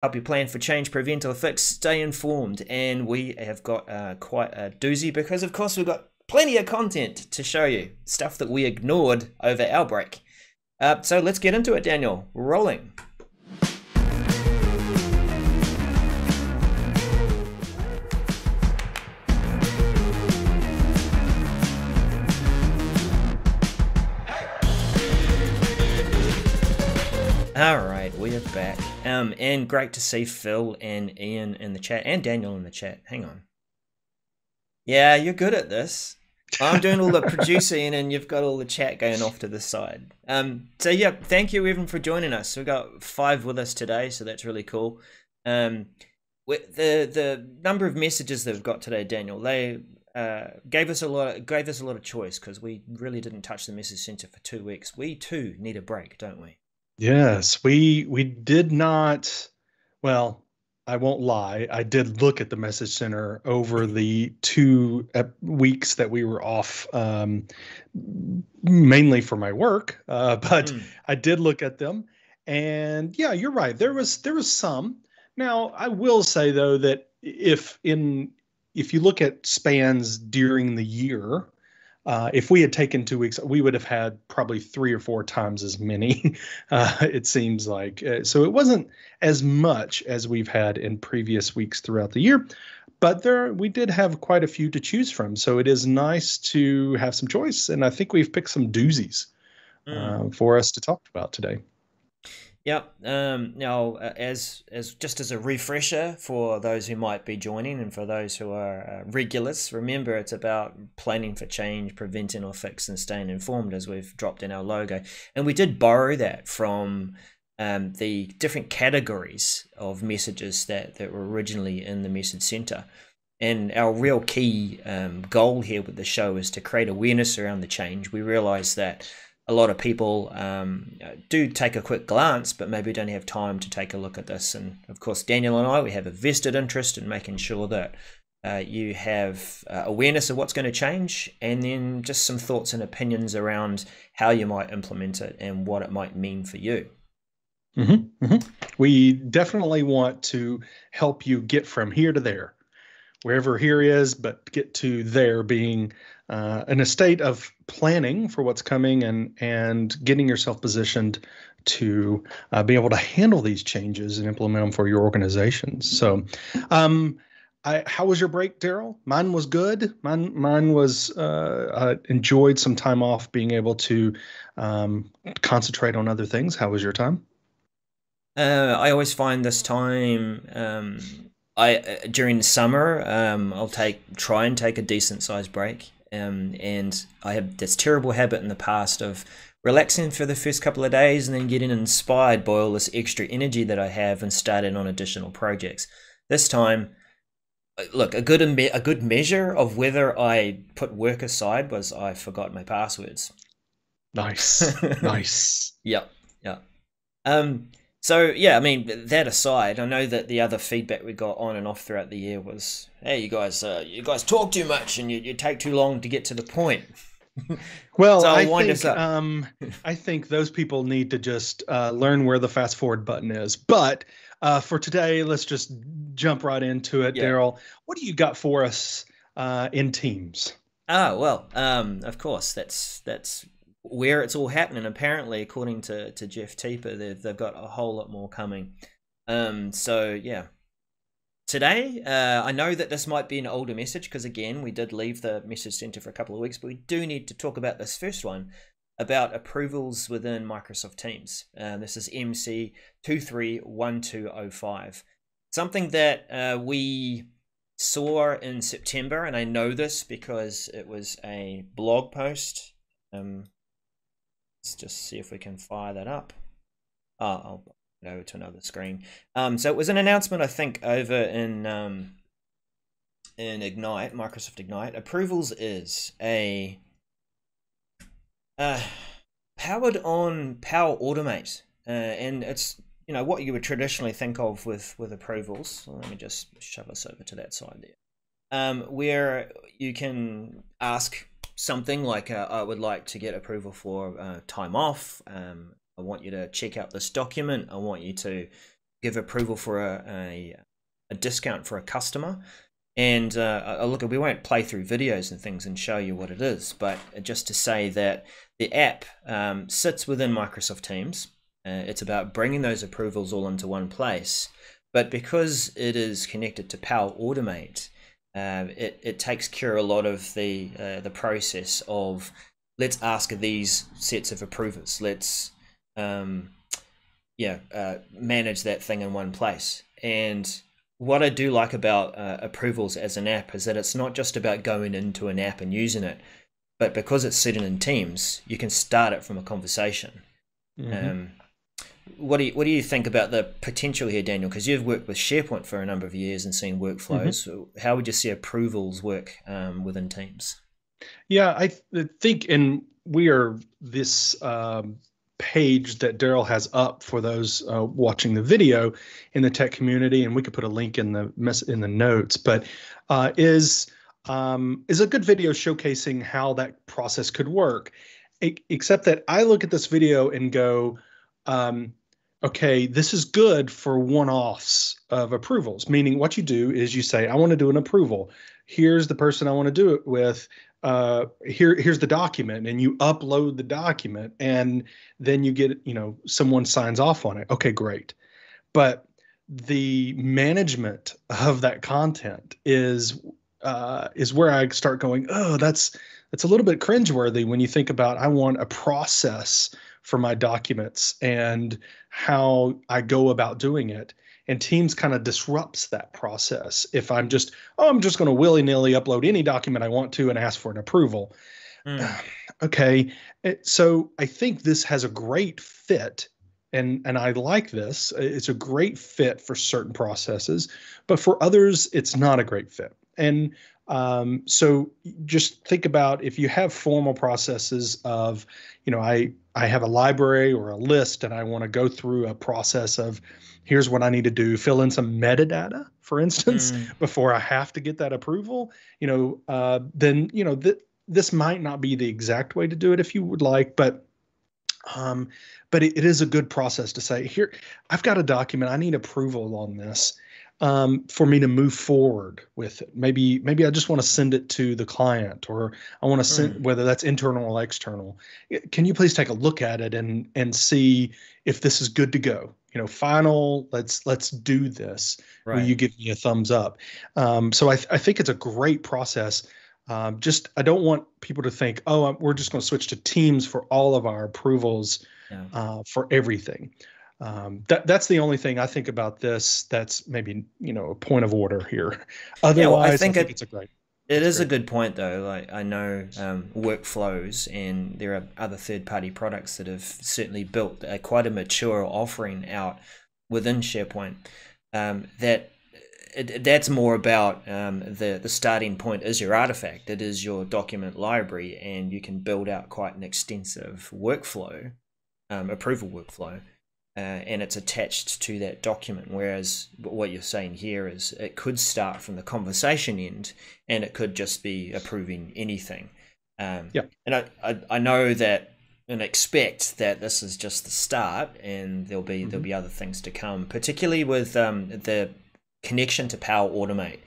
help you plan for change, prevent or fix, stay informed. And we have got quite a doozy because, of course, we've got plenty of content to show you, stuff that we ignored over our break. So let's get into it, Daniel. Rolling. Alright, we are back. And great to see Phil and Ian in the chat, and Daniel in the chat. Hang on. Yeah, you're good at this. I'm doing all the producing and you've got all the chat going off to the side. So yeah, thank you everyone for joining us. We've got 5 with us today, so that's really cool. The number of messages that we've got today, Daniel, they gave us a lot of choice because we really didn't touch the message center for 2 weeks. We too need a break, don't we? Yes, we did not. Well, I won't lie. I did look at the message center over the 2 weeks that we were off, mainly for my work. But I did look at them, and yeah, you're right. There was some. Now, I will say though that if you look at spans during the year. If we had taken 2 weeks, we would have had probably 3 or 4 times as many, it seems like. So it wasn't as much as we've had in previous weeks throughout the year, but we did have quite a few to choose from. So it is nice to have some choice, and I think we've picked some doozies for us to talk about today. Yep. Now, as just as a refresher for those who might be joining and for those who are regulars, remember it's about planning for change, preventing or fixing, and staying informed, as we've dropped in our logo. And we did borrow that from the different categories of messages that were originally in the message center. And our real key goal here with the show is to create awareness around the change. We realize that a lot of people do take a quick glance, but maybe don't have time to take a look at this. And of course, Daniel and I, we have a vested interest in making sure that you have awareness of what's going to change, and then just some thoughts and opinions around how you might implement it and what it might mean for you. We definitely want to help you get from here to there, wherever here is, but get to there being in a state of planning for what's coming and getting yourself positioned to be able to handle these changes and implement them for your organizations. So how was your break, Darrell? Mine was good. Mine was I enjoyed some time off, being able to concentrate on other things. How was your time? I always find this time during the summer, I'll try and take a decent sized break. And I have this terrible habit in the past of relaxing for the first couple of days and then getting inspired by all this extra energy that I have and starting on additional projects. This time, look, a good measure of whether I put work aside was I forgot my passwords. Nice. Nice. Yep. So yeah, I mean, that aside, I know that the other feedback we got on and off throughout the year was, hey, you guys talk too much and you take too long to get to the point. Well, so I think those people need to just learn where the fast forward button is. But for today, let's just jump right into it. Yeah. Darrell, what do you got for us in Teams? Oh, well, of course, that's where it's all happening. Apparently, according to Jeff Teeper, they've got a whole lot more coming. So yeah, today I know that this might be an older message because again we did leave the message center for a couple of weeks, but we do need to talk about this first one about approvals within Microsoft Teams. This is MC 231205, something that we saw in September, and I know this because it was a blog post. Let's just see if we can fire that up. I'll go to another screen. So it was an announcement, I think, over in Ignite, Microsoft Ignite. Approvals is a powered on Power Automate, and it's what you would traditionally think of with approvals. So let me just shove us over to that side there, where you can ask something like, I would like to get approval for time off. I want you to check out this document. I want you to give approval for a discount for a customer. And look, we won't play through videos and things and show you what it is, but just to say that the app sits within Microsoft Teams. It's about bringing those approvals all into one place. But because it is connected to Power Automate, it takes care of a lot of the process of, let's ask these sets of approvers. Let's manage that thing in one place. And what I do like about approvals as an app is that it's not just about going into an app and using it, but because it's sitting in Teams, you can start it from a conversation. What do you think about the potential here, Daniel? Because you've worked with SharePoint for a number of years and seen workflows. How would you see approvals work within Teams? Yeah, I think, and we are this page that Darrell has up for those watching the video in the tech community, and we could put a link in the notes, but is a good video showcasing how that process could work. Except that I look at this video and go, okay, this is good for one-offs of approvals, meaning what you do is you say, I want to do an approval. Here's the person I want to do it with. Here's the document, and you upload the document, and then you get, someone signs off on it. Okay, great. But the management of that content is where I start going, oh, that's a little bit cringeworthy when you think about, I want a process for my documents and how I go about doing it. And Teams kind of disrupts that process. If I'm just going to willy-nilly upload any document I want to and ask for an approval. Okay. So I think this has a great fit, and I like this. It's a great fit for certain processes, but for others, it's not a great fit. And so just think about, if you have formal processes of, I have a library or a list and I want to go through a process of, here's what I need to do, fill in some metadata, for instance, before I have to get that approval, then, this might not be the exact way to do it if you would like, but it is a good process to say, here, I've got a document, I need approval on this. For me to move forward with it. Maybe I just want to send it to the client, or I want to send, whether that's internal or external. Can you please take a look at it and see if this is good to go? Final, let's do this. Right. Will you give me a thumbs up? So I think it's a great process. I don't want people to think, we're just going to switch to Teams for all of our approvals for everything. That's the only thing I think about this. That's maybe, a point of order here. Otherwise, I think it's a great. It is a good point, though. Like, I know workflows, and there are other third-party products that have certainly built quite a mature offering out within SharePoint. That's more about the starting point is your artifact. It is your document library, and you can build out quite an extensive workflow, approval workflow. And it's attached to that document, whereas what you're saying here is it could start from the conversation end, and it could just be approving anything. And I know that and expect that this is just the start, and there'll be other things to come, particularly with the connection to Power Automate,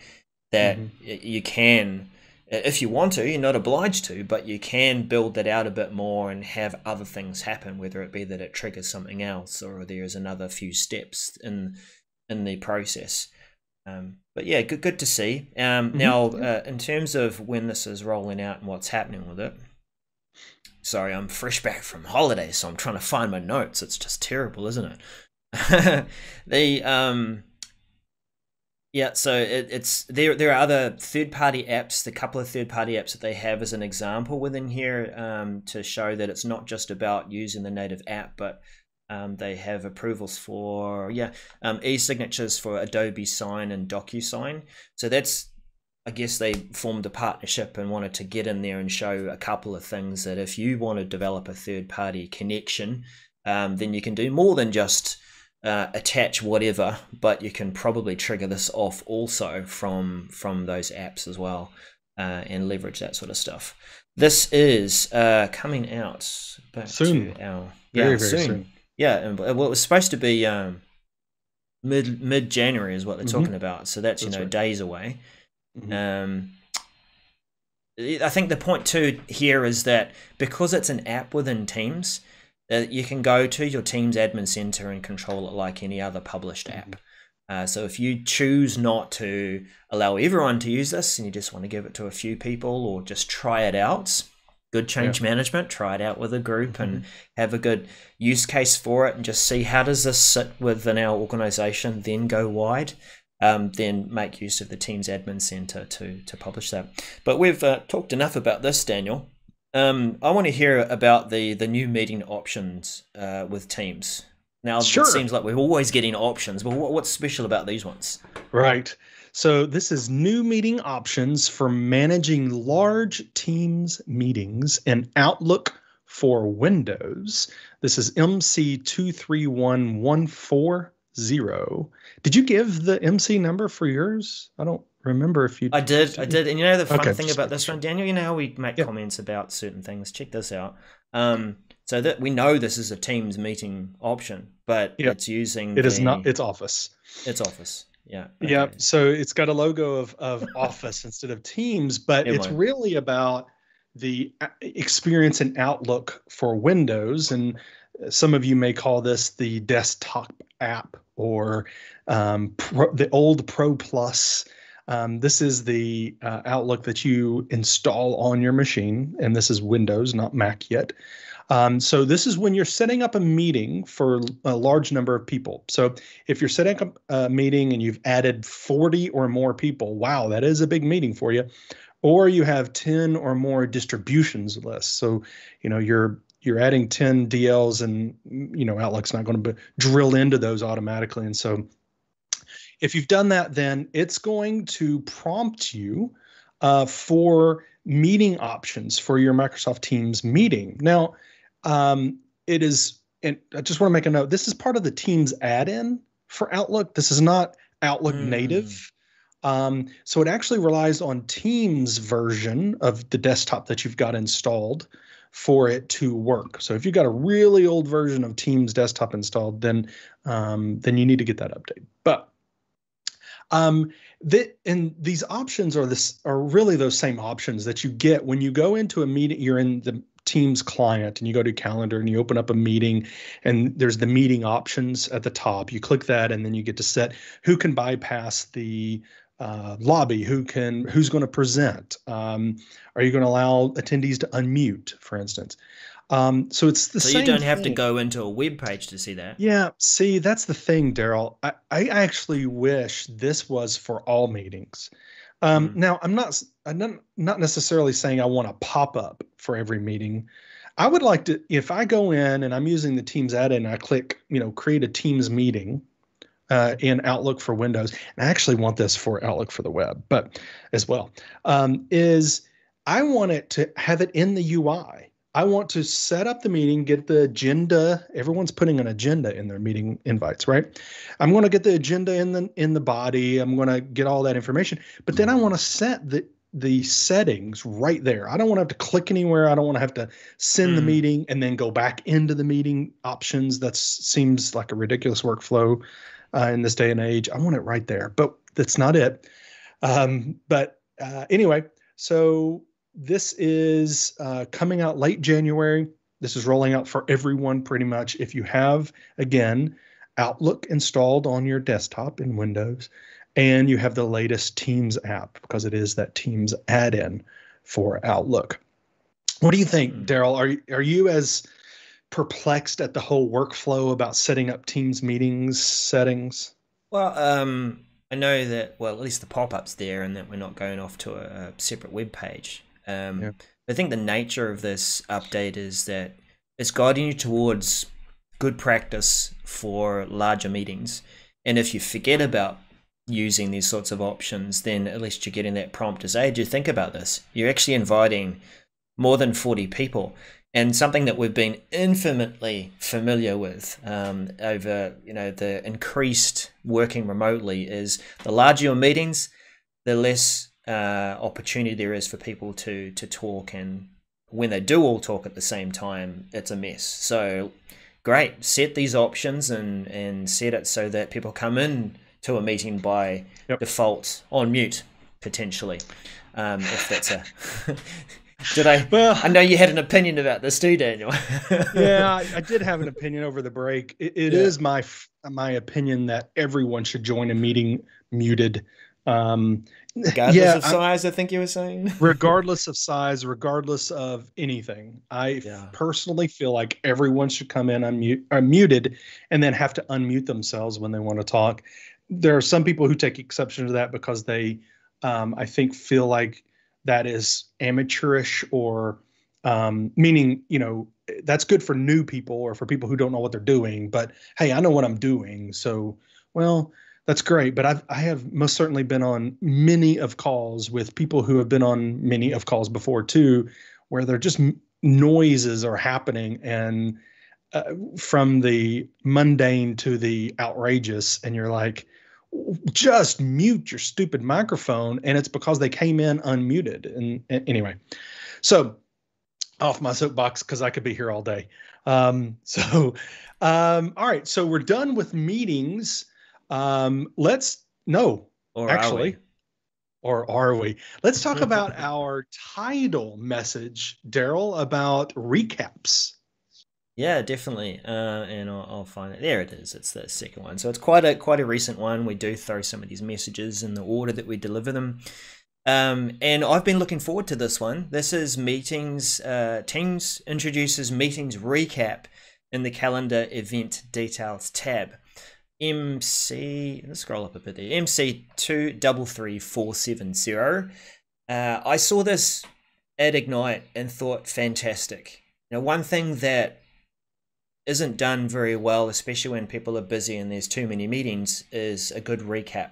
that you can, if you want to, you're not obliged to, but you can build that out a bit more and have other things happen, whether it be that it triggers something else or there's another few steps in the process. But yeah, good to see. Now, in terms of when this is rolling out and what's happening with it, sorry, I'm fresh back from holiday, so I'm trying to find my notes. It's just terrible, isn't it? So it's there are other third-party apps, the couple of third-party apps that they have as an example within here to show that it's not just about using the native app, but they have approvals for e-signatures for Adobe Sign and DocuSign. So that's, I guess they formed a partnership and wanted to get in there and show a couple of things that if you want to develop a third-party connection, then you can do more than just attach whatever, but you can probably trigger this off also from those apps as well, and leverage that sort of stuff. This is coming out back soon. to our very soon. Yeah, and well, it was supposed to be mid January is what they're talking about. So that's, That's right. days away. I think the point too here is that because it's an app within Teams, you can go to your Teams admin center and control it like any other published app. So if you choose not to allow everyone to use this and you just want to give it to a few people or just try it out, good change management, try it out with a group and have a good use case for it and just see how does this sit within our organization, then go wide. Then make use of the Teams admin center to publish that. But we've talked enough about this, Daniel. I want to hear about the new meeting options with Teams. Now, It seems like we're always getting options, but what's special about these ones? Right. So this is new meeting options for managing large Teams meetings in Outlook for Windows. This is MC 231140. Did you give the MC number for yours? I don't remember if you I did. And the fun thing about this one, Daniel, how we make comments about certain things. Check this out. So that we know this is a Teams meeting option, but it's using is not, it's Office. It's Office. Yeah. Okay. Yeah. So it's got a logo of Office instead of Teams, but it's really about the experience in Outlook for Windows. And some of you may call this the desktop app or the old Pro Plus. This is the Outlook that you install on your machine, and this is Windows, not Mac yet. So this is when you're setting up a meeting for a large number of people. So if you're setting up a meeting and you've added 40 or more people, wow, that is a big meeting for you. Or you have 10 or more distributions lists. So, you're adding 10 DLs and, Outlook's not going to drill into those automatically. And so if you've done that, then it's going to prompt you for meeting options for your Microsoft Teams meeting. Now, it is, and I just want to make a note, this is part of the Teams add-in for Outlook. This is not Outlook native. So it actually relies on Teams version of the desktop that you've got installed for it to work. So if you've got a really old version of Teams desktop installed, then you need to get that update. But and these options are really those same options that you get when you go into a meeting. You're in the Teams client and you go to Calendar and you open up a meeting, and there's the meeting options at the top. You click that, and then you get to set who can bypass the lobby, who's going to present. Are you going to allow attendees to unmute, for instance? So it's the same. So you don't have to go into a web page to see that. Yeah. See, that's the thing, Darrell. I actually wish this was for all meetings. Now, I'm not necessarily saying I want a pop-up for every meeting. I would like to, if I go in and I'm using the Teams add-in, I click, create a Teams meeting in Outlook for Windows. And I actually want this for Outlook for the web, but as well, is I want it to have it in the UI. I want to set up the meeting, get the agenda. Everyone's putting an agenda in their meeting invites, right? I'm going to get the agenda in the body. I'm going to get all that information, but then I want to set the settings right there. I don't want to have to click anywhere. I don't want to have to send the meeting and then go back into the meeting options. That seems like a ridiculous workflow in this day and age. I want it right there, but that's not it. Anyway, so this is coming out late January. This is rolling out for everyone pretty much. If you have, again, Outlook installed on your desktop in Windows, and you have the latest Teams app, because it is that Teams add-in for Outlook. What do you think, Darrell? Are you as perplexed at the whole workflow about setting up Teams meetings settings? Well, I know that, at least the pop-up's there, and that we're not going off to a separate web page. I think the nature of this update is that it's guiding you towards good practice for larger meetings. And if you forget about using these sorts of options, then at least you're getting that prompt to say, do you think about this? You're actually inviting more than 40 people. And something that we've been infinitely familiar with over the increased working remotely is the larger your meetings, the less opportunity there is for people to talk, and when they do all talk at the same time, it's a mess. So great. Set these options and set it so that people come in to a meeting by default on mute, potentially. If that's a... Did I? Well, I know you had an opinion about this too, Daniel. Yeah, I did have an opinion over the break. It is my opinion that everyone should join a meeting muted. Regardless of size, I think you were saying. Regardless of size, regardless of anything, I personally feel like everyone should come in muted, and then have to unmute themselves when they want to talk. There are some people who take exception to that because they, I think, feel like that is amateurish, or meaning, that's good for new people or for people who don't know what they're doing. But hey, I know what I'm doing, so that's great. But I have most certainly been on many of calls with people who have been on many of calls before too, where they're just noises are happening, and from the mundane to the outrageous, and you're like, just mute your stupid microphone, and it's because they came in unmuted. And anyway, so off my soapbox, because I could be here all day. All right, so we're done with meetings. Let's talk about our title message, Darrell, about recaps. Yeah, definitely. And I'll find it. There it is. It's the second one. So it's quite a recent one. We do throw some of these messages in the order that we deliver them. And I've been looking forward to this one. This is meetings. Teams introduces meetings recap in the calendar event details tab. Let's scroll up a bit there. MC 233470. I saw this at Ignite and thought, fantastic. Now, one thing that isn't done very well, especially when people are busy and there's too many meetings, is a good recap.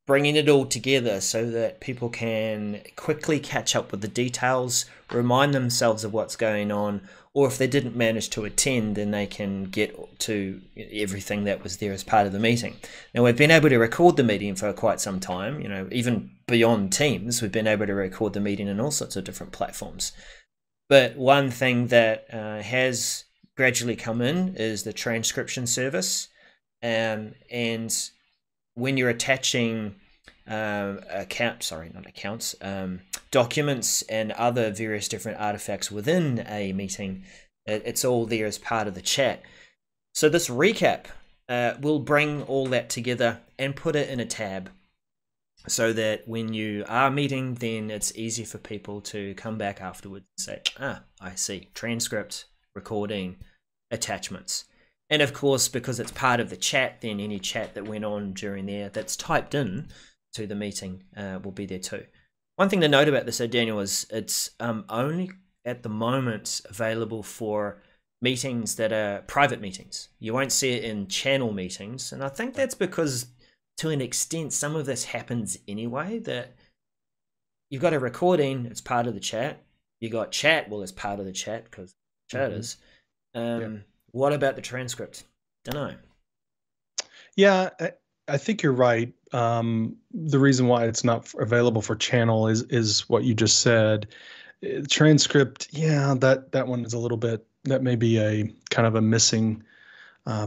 Bringing it all together so that people can quickly catch up with the details, remind themselves of what's going on, or if they didn't manage to attend, then they can get to everything that was there as part of the meeting. Now, we've been able to record the meeting for quite some time, even beyond Teams, we've been able to record the meeting in all sorts of different platforms. But one thing that has gradually come in is the transcription service, and when you're attaching documents and other various different artifacts within a meeting, it's all there as part of the chat. So this recap will bring all that together and put it in a tab, so that when you are meeting, then it's easy for people to come back afterwards and say, I see, transcript, recording, attachments. And of course, because it's part of the chat, then any chat that went on during there that's typed in to the meeting will be there too. One thing to note about this, Daniel, is it's only at the moment available for meetings that are private meetings. You won't see it in channel meetings. And I think that's because, to an extent, some of this happens anyway, that you've got a recording, it's part of the chat. You got chat, well, it's part of the chat because chat is. What about the transcript? Don't know. Yeah, I think you're right. The reason why it's not available for channel is what you just said. Transcript, that one is a little bit, that may be a kind of a missing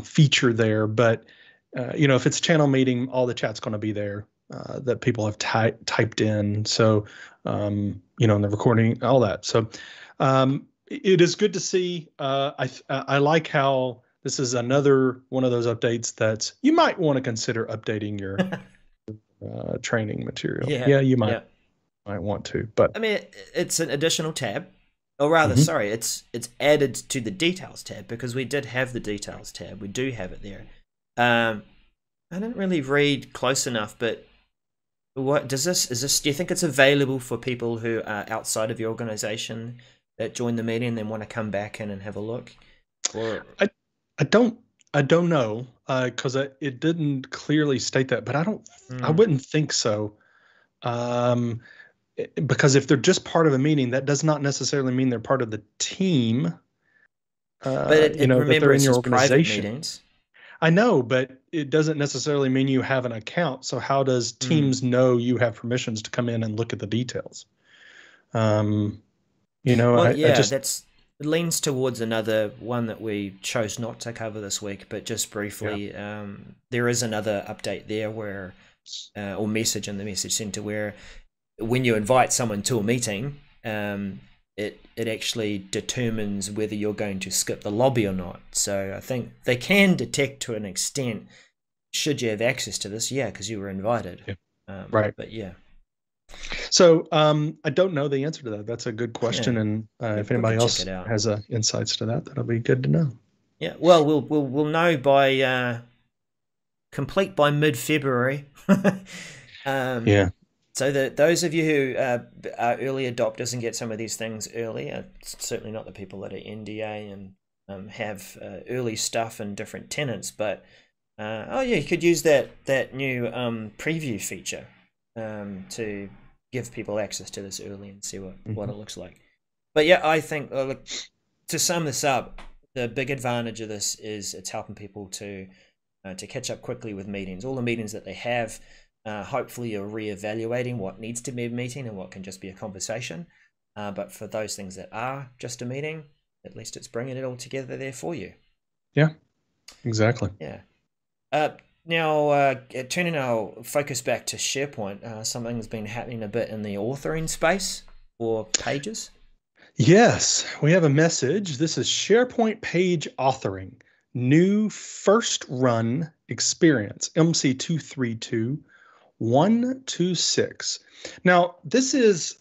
feature there. But if it's channel meeting, all the chat's going to be there that people have typed in. So and the recording, all that. So it is good to see. I like how this is another one of those updates that you might want to consider updating your training material. Yeah, you might want to. But I mean, it's an additional tab, or rather, sorry, it's added to the details tab, because we did have the details tab. We do have it there. I didn't really read close enough, but what does this? Do you think it's available for people who are outside of your organization that join the meeting and then want to come back in and have a look? Or I don't know, because it didn't clearly state that, but I wouldn't think so, because if they're just part of a meeting, that does not necessarily mean they're part of the team. But remember, that they're in your organization. Private meetings. I know, but it doesn't necessarily mean you have an account. So how does Teams know you have permissions to come in and look at the details? Well, that's it leans towards another one that we chose not to cover this week, but just briefly, there is another update there where, or message in the message center, where when you invite someone to a meeting, it actually determines whether you're going to skip the lobby or not. So I think they can detect to an extent, should you have access to this? Yeah, because you were invited. Yeah. Right. But yeah. So I don't know the answer to that. That's a good question, and if anybody else has insights to that, that'll be good to know. Yeah, well, we'll know by complete by mid-February. Yeah. So that those of you who are early adopters and get some of these things early, certainly not the people that are NDA and have early stuff in different tenants, but you could use that new preview feature to give people access to this early and see what it looks like. But yeah, I think look, to sum this up, the big advantage of this is it's helping people to catch up quickly with meetings. All the meetings that they have, hopefully you're reevaluating what needs to be a meeting and what can just be a conversation. But for those things that are just a meeting, at least it's bringing it all together there for you. Yeah, exactly. Yeah. Now, turning our focus back to SharePoint, something's been happening a bit in the authoring space for pages. Yes, we have a message. This is SharePoint page authoring, new first run experience, MC232126. Now, this is,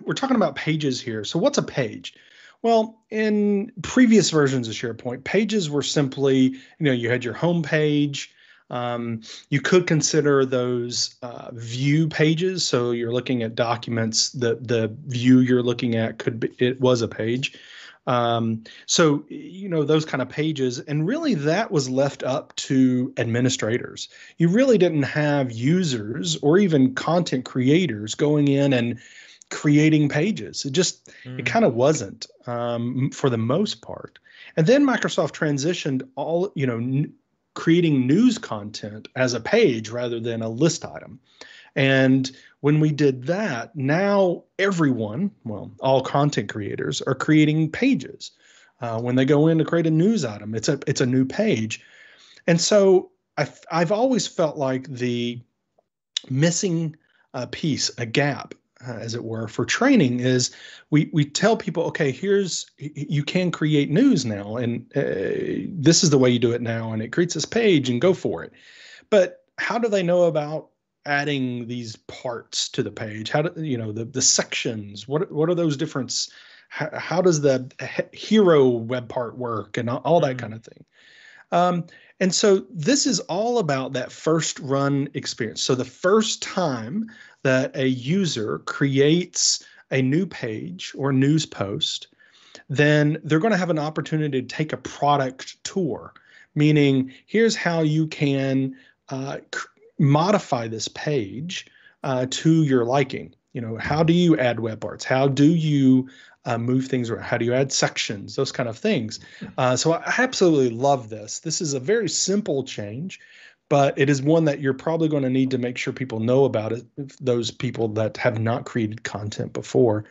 we're talking about pages here. So what's a page? Well, in previous versions of SharePoint, pages were simply, you had your home page. You could consider those view pages. So you're looking at documents. The view you're looking at it was a page. So those kind of pages, and really that was left up to administrators. You really didn't have users or even content creators going in and creating pages. It kind of wasn't for the most part. And then Microsoft transitioned all, creating news content as a page rather than a list item. And when we did that, now everyone, all content creators are creating pages. When they go in to create a news item, it's a new page. And so I've always felt like the missing piece, a gap, as it were, for training is we tell people, okay, you can create news now, and this is the way you do it now, and it creates this page, and go for it. But how do they know about adding these parts to the page? How do the sections? What are those different? How does the hero web part work, and all that kind of thing? And so this is all about that first run experience. So the first time that a user creates a new page or news post, then they're going to have an opportunity to take a product tour, meaning here's how you can modify this page to your liking. How do you add web parts? How do you move things around? How do you add sections? Those kind of things. So I absolutely love this. This is a very simple change, but it is one that you're probably going to need to make sure people know about it, those people that have not created content before.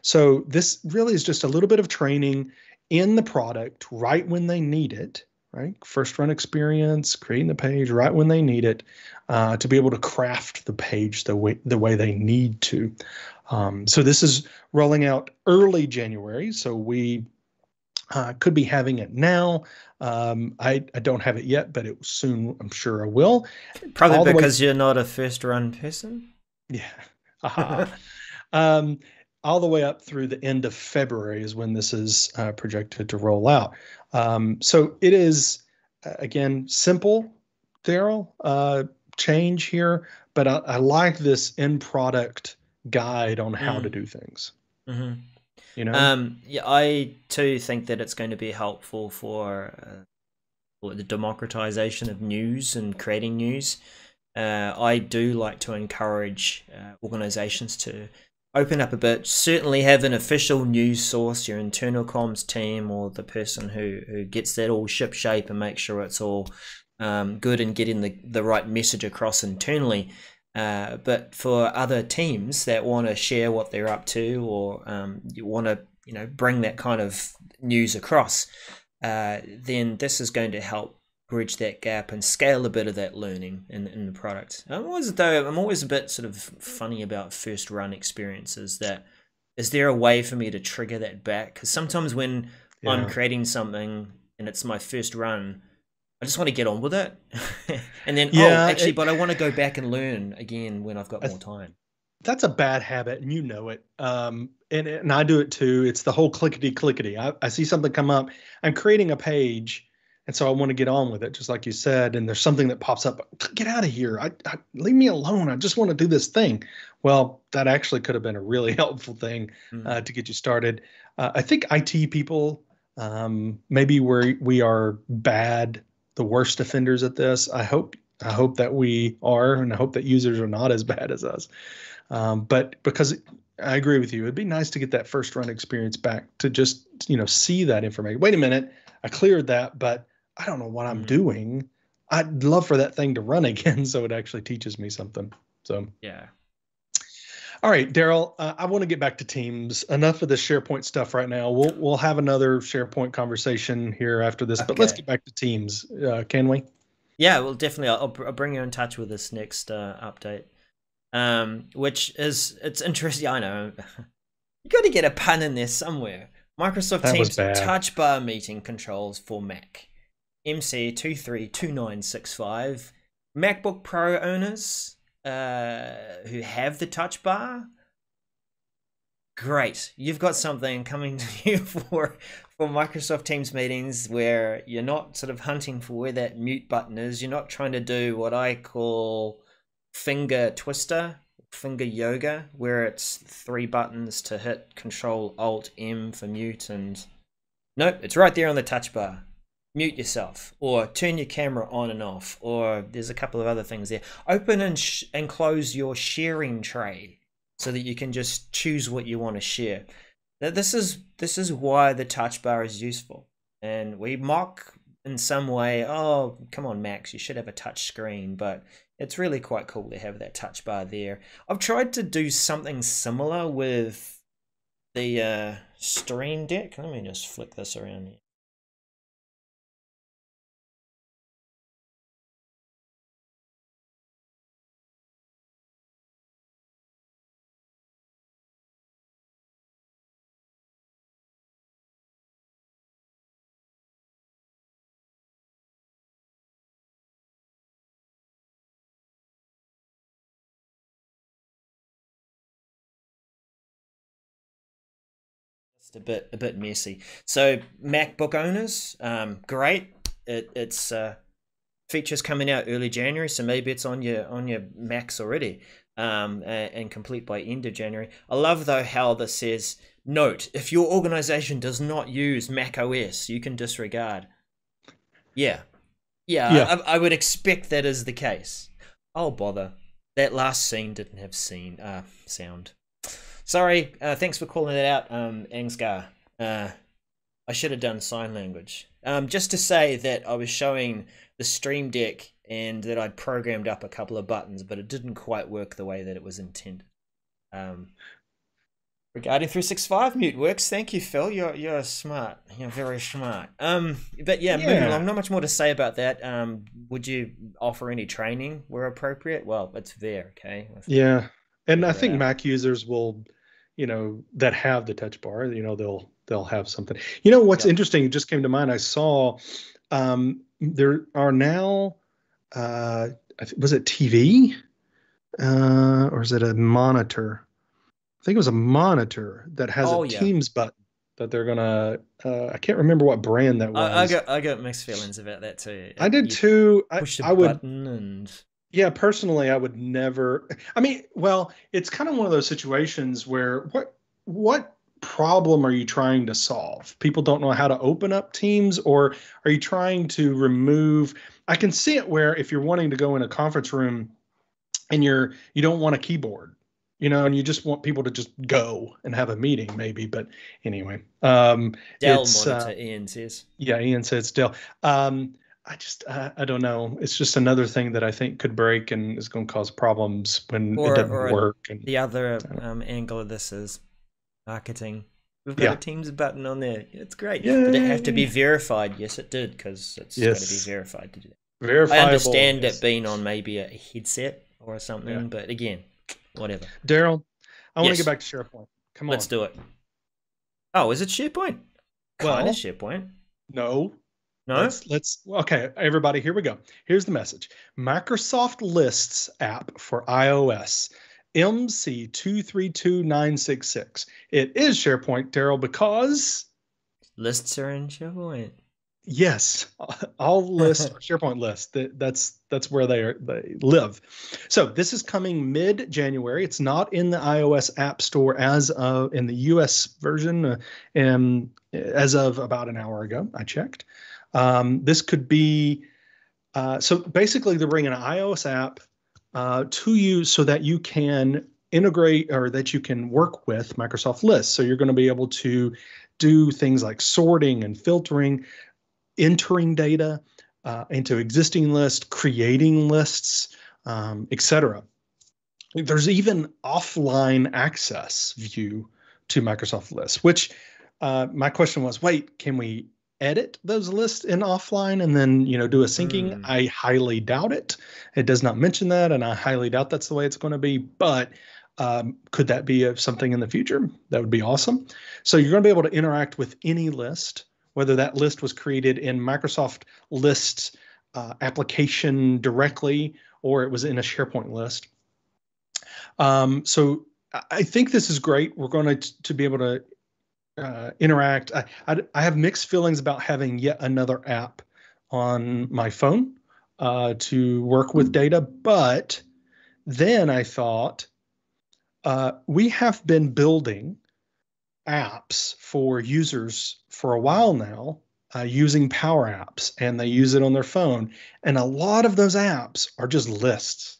So this really is just a little bit of training in the product right when they need it, right? First run experience, creating the page right when they need it, to be able to craft the page the way they need to. So this is rolling out early January. So we could be having it now. I don't have it yet, but it soon, I'm sure I will. Probably because you're not a first run person. Yeah. All the way up through the end of February is when this is projected to roll out. So it is, again, simple, Darrell, change here, but I like this end product guide on how to do things. Mm-hmm. Yeah, I too think that it's going to be helpful for the democratization of news and creating news. I do like to encourage organizations to open up a bit, certainly have an official news source, your internal comms team or the person who gets that all ship shape and make sure it's all good and getting the right message across internally. But for other teams that want to share what they're up to, or you want to bring that kind of news across, then this is going to help bridge that gap and scale a bit of that learning in the product. I'm always a bit sort of funny about first run experiences. That is there a way for me to trigger that back? Because sometimes when I'm creating something and it's my first run, I just want to get on with it. And then, but I want to go back and learn again when I've got more time. That's a bad habit, and you know it. And I do it too. It's the whole clickety. I see something come up. I'm creating a page, and so I want to get on with it, just like you said. And there's something that pops up. Get out of here! Leave me alone. I just want to do this thing. Well, that actually could have been a really helpful thing to get you started. I think IT people, maybe we are the worst offenders at this. I hope that we are, and I hope that users are not as bad as us. But because I agree with you, it'd be nice to get that first run experience back to just, see that information. Wait a minute, I cleared that, but I don't know what I'm doing. I'd love for that thing to run again so it actually teaches me something. So, yeah. All right, Darrell, I want to get back to Teams. Enough of the SharePoint stuff right now. We'll have another SharePoint conversation here after this, but let's get back to Teams. Can we? Yeah, well, definitely. I'll bring you in touch with this next update. Which it's interesting. I know you got to get a pun in there somewhere. Microsoft Teams Touchbar meeting controls for Mac, MC232965. MacBook Pro owners who have the Touchbar. Great, you've got something coming to you for Microsoft Teams meetings where you're not sort of hunting for where that mute button is. You're not trying to do what I call finger twister, finger yoga, where it's 3 buttons to hit Control Alt M for mute, and nope, it's right there on the touch bar. Mute yourself, or turn your camera on and off, or there's a couple of other things there. Open and close your sharing tray so that you can just choose what you want to share. Now, this is why the touch bar is useful, and we mock in some way, oh, come on, Macs, you should have a touch screen, but it's really quite cool to have that touch bar there. I've tried to do something similar with the Stream Deck. Let me just flick this around here. A bit messy. So MacBook owners, great. It's features coming out early January, so maybe it's on your Macs already, and complete by end of January. I love though how this says, note, if your organization does not use Mac OS, you can disregard. Yeah. I would expect that is the case. Oh bother, that last scene didn't have sound. Sorry, thanks for calling it out, Angsgar. I should have done sign language. Just to say that I was showing the Stream Deck and that I'd programmed up a couple of buttons, but it didn't quite work the way that it was intended. Regarding 365 mute works. Thank you, Phil. You're smart. You're very smart. But yeah, moving along. Not much more to say about that. Would you offer any training where appropriate? Well, it's there. Okay. Yeah, and I think Mac users will, that have the touch bar, they'll have something. What's interesting, it just came to mind. I saw there are now, was it TV or is it a monitor? I think it was a monitor that has a Teams button that they're gonna. I can't remember what brand that was. I got mixed feelings about that too. I did too. Push the button and. Yeah, personally, I would never. I mean, well, it's kind of one of those situations where what problem are you trying to solve? People don't know how to open up Teams, or are you trying to remove? I can see it where if you're wanting to go in a conference room and you don't want a keyboard, and you just want people to just go and have a meeting, maybe. But anyway, Dell monitor. Ian says. Yeah, Ian says Dell. I don't know. It's just another thing that I think could break and is going to cause problems when it doesn't work. The other angle of this is marketing. We've got a Teams button on there. It's great. Yeah. Did it have to be verified? Yes, it did, because it's got to be verified to do that. Verifiable. I understand it being on maybe a headset or something, but again, whatever. Darrell, I want to get back to SharePoint. Come on. Let's do it. Oh, is it SharePoint? Kind of SharePoint. No. No? Okay, everybody, here we go. Here's the message. Microsoft Lists app for iOS, MC232966. It is SharePoint, Darrell, because lists are in SharePoint. Yes, all lists are SharePoint lists. That's where they live. So this is coming mid-January. It's not in the iOS App Store as of in the US version, as of about an hour ago. I checked. This could be so basically they're bringing an iOS app to you so that you can integrate or that you can work with Microsoft Lists. So you're going to be able to do things like sorting and filtering, entering data into existing lists, creating lists, etc. There's even offline access view to Microsoft Lists, which my question was, wait, can we edit those lists in offline and then do a syncing? I highly doubt it. It does not mention that, and I highly doubt that's the way it's going to be. But could that be something in the future? That would be awesome. So you're going to be able to interact with any list, whether that list was created in Microsoft Lists application directly or it was in a SharePoint list. So I think this is great. We're going to be able to interact. I have mixed feelings about having yet another app on my phone to work with data, but then I thought we have been building apps for users for a while now using Power Apps, and they use it on their phone. And a lot of those apps are just lists.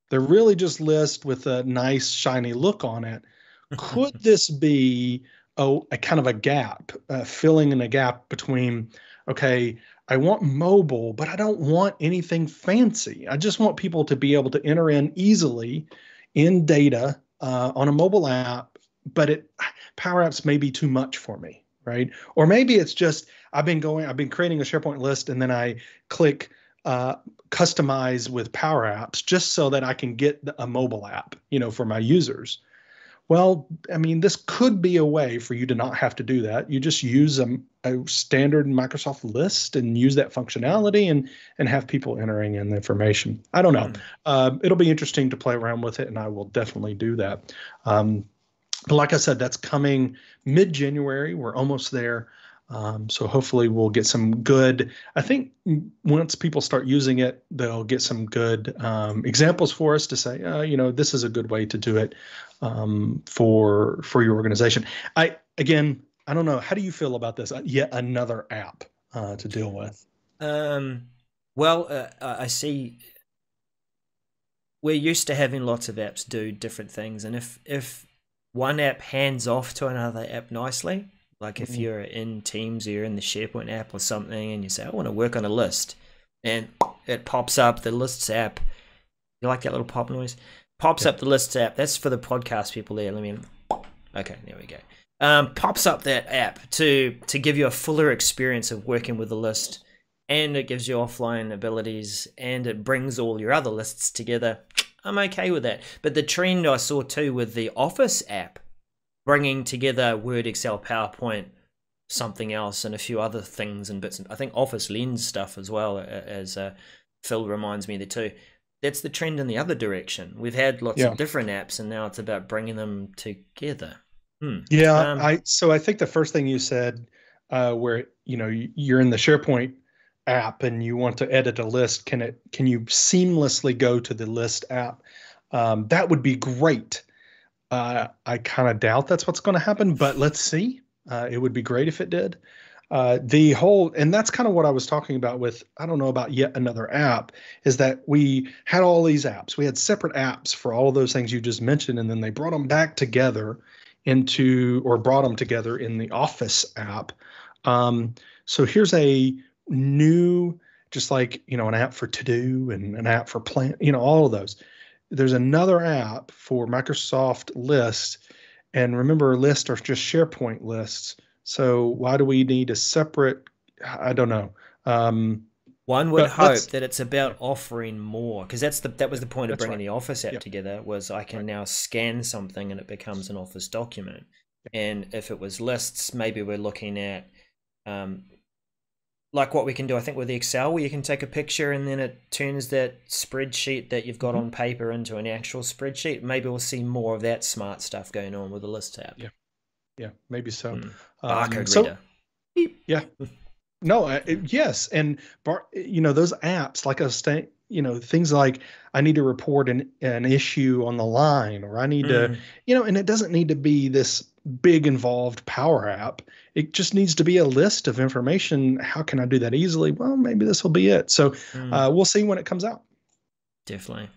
They're really just lists with a nice shiny look on it. Could this be a kind of a gap, filling in a gap between, okay, I want mobile, but I don't want anything fancy. I just want people to be able to enter in easily in data on a mobile app, but Power Apps may be too much for me, right? Or maybe it's just I've been creating a SharePoint list and then I click customize with Power Apps just so that I can get a mobile app, for my users. Well, I mean, this could be a way for you to not have to do that. You just use a standard Microsoft list and use that functionality and have people entering in the information. I don't know. It'll be interesting to play around with it, and I will definitely do that. But like I said, that's coming mid-January. We're almost there. So hopefully we'll get some good, I think once people start using it, they'll get some good examples for us to say, this is a good way to do it for your organization. I don't know. How do you feel about this? Yet another app to deal with. Well, I see we're used to having lots of apps do different things. And if one app hands off to another app nicely, like if you're in Teams or you're in the SharePoint app or something and you say, I want to work on a list, and it pops up the Lists app. You like that little pop noise? Pops up the Lists app. That's for the podcast people there. Okay, there we go. Pops up that app to give you a fuller experience of working with the list, and it gives you offline abilities, and it brings all your other lists together. I'm okay with that. But the trend I saw too with the Office app, bringing together Word, Excel, PowerPoint, something else, and a few other things and bits. I think Office Lens stuff as well, as Phil reminds me there too. That's the trend in the other direction. We've had lots of different apps, and now it's about bringing them together. Yeah, so I think the first thing you said, where you're in the SharePoint app and you want to edit a list, can you seamlessly go to the List app? That would be great. I kind of doubt that's what's going to happen, but let's see. It would be great if it did. And that's kind of what I was talking about with, I don't know about yet another app, is that we had all these apps. We had separate apps for all of those things you just mentioned, and then they brought them back together brought them together in the Office app. So here's a new, just like, an app for to-do and an app for plan, all of those. There's another app for Microsoft List, And remember, lists are just SharePoint lists. So why do we need a separate? I don't know. One would But hope let's. that it's Yeah, about offering more, because that was the point of that's bringing right. the Office app Yeah, together, was I can right. now scan something and it becomes an Office document. Yeah. And if it was lists, maybe we're looking at um, like what we can do, I think, with Excel, where you can take a picture and then it turns that spreadsheet that you've got Hmm. on paper into an actual spreadsheet. Maybe we'll see more of that smart stuff going on with the list app. Yeah, yeah, maybe so. Barcode So reader. Beep. yeah, no, yes, and those apps like a state, things like I need to report an issue on the line, or I need to, Mm, and it doesn't need to be this big involved power app. It just needs to be a list of information. How can I do that easily? Well, maybe this will be it. So mm, we'll see when it comes out. definitely.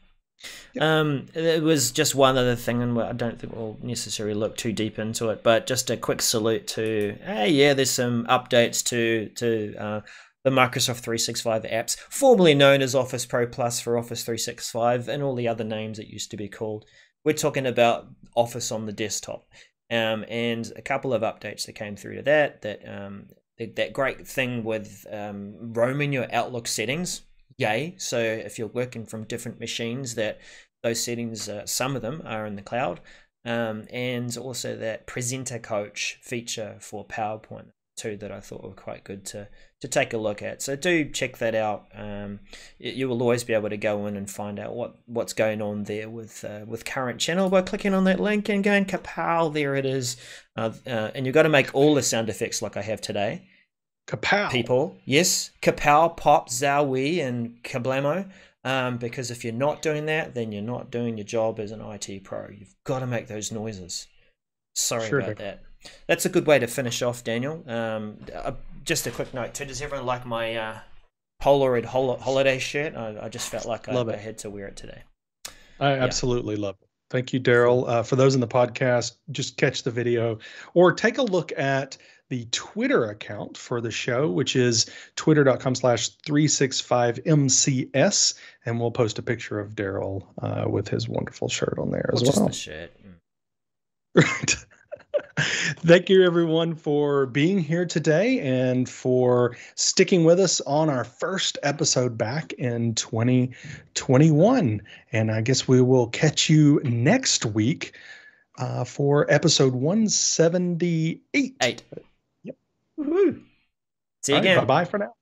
Yep. It was just one other thing, and I don't think we'll necessarily look too deep into it, but just a quick salute to, hey, yeah, there's some updates to the Microsoft 365 apps, formerly known as Office Pro Plus for Office 365, and all the other names it used to be called. We're talking about Office on the desktop, and a couple of updates that came through to that great thing with roaming your Outlook settings. Yay. So if you're working from different machines, that those settings, some of them are in the cloud, and also that presenter coach feature for PowerPoint too, that I thought were quite good to take a look at. So do check that out. You will always be able to go in and find out what's going on there with current channel by clicking on that link and going kapow, there it is. And you've got to make all the sound effects like I have today. Kapow. People, yes, kapow, pop, zowie, and kablamo. Because if you're not doing that, then you're not doing your job as an IT pro. You've got to make those noises. Sorry Sure about do. that. That's a good way to finish off, Daniel. Just a quick note too. Does everyone like my Polaroid holiday shirt? I just felt like Love I it. had to wear it today. I Yeah, absolutely love it. Thank you, cool. Darrell. For those in the podcast, just catch the video or take a look at the Twitter account for the show, which is twitter.com/365MCS. And we'll post a picture of Darrell with his wonderful shirt on there Or as just the well. shirt. Right. Thank you, everyone, for being here today and for sticking with us on our first episode back in 2021. And I guess we will catch you next week for episode 178. 8. Yep. Woohoo! See you All right. Bye again. bye for now.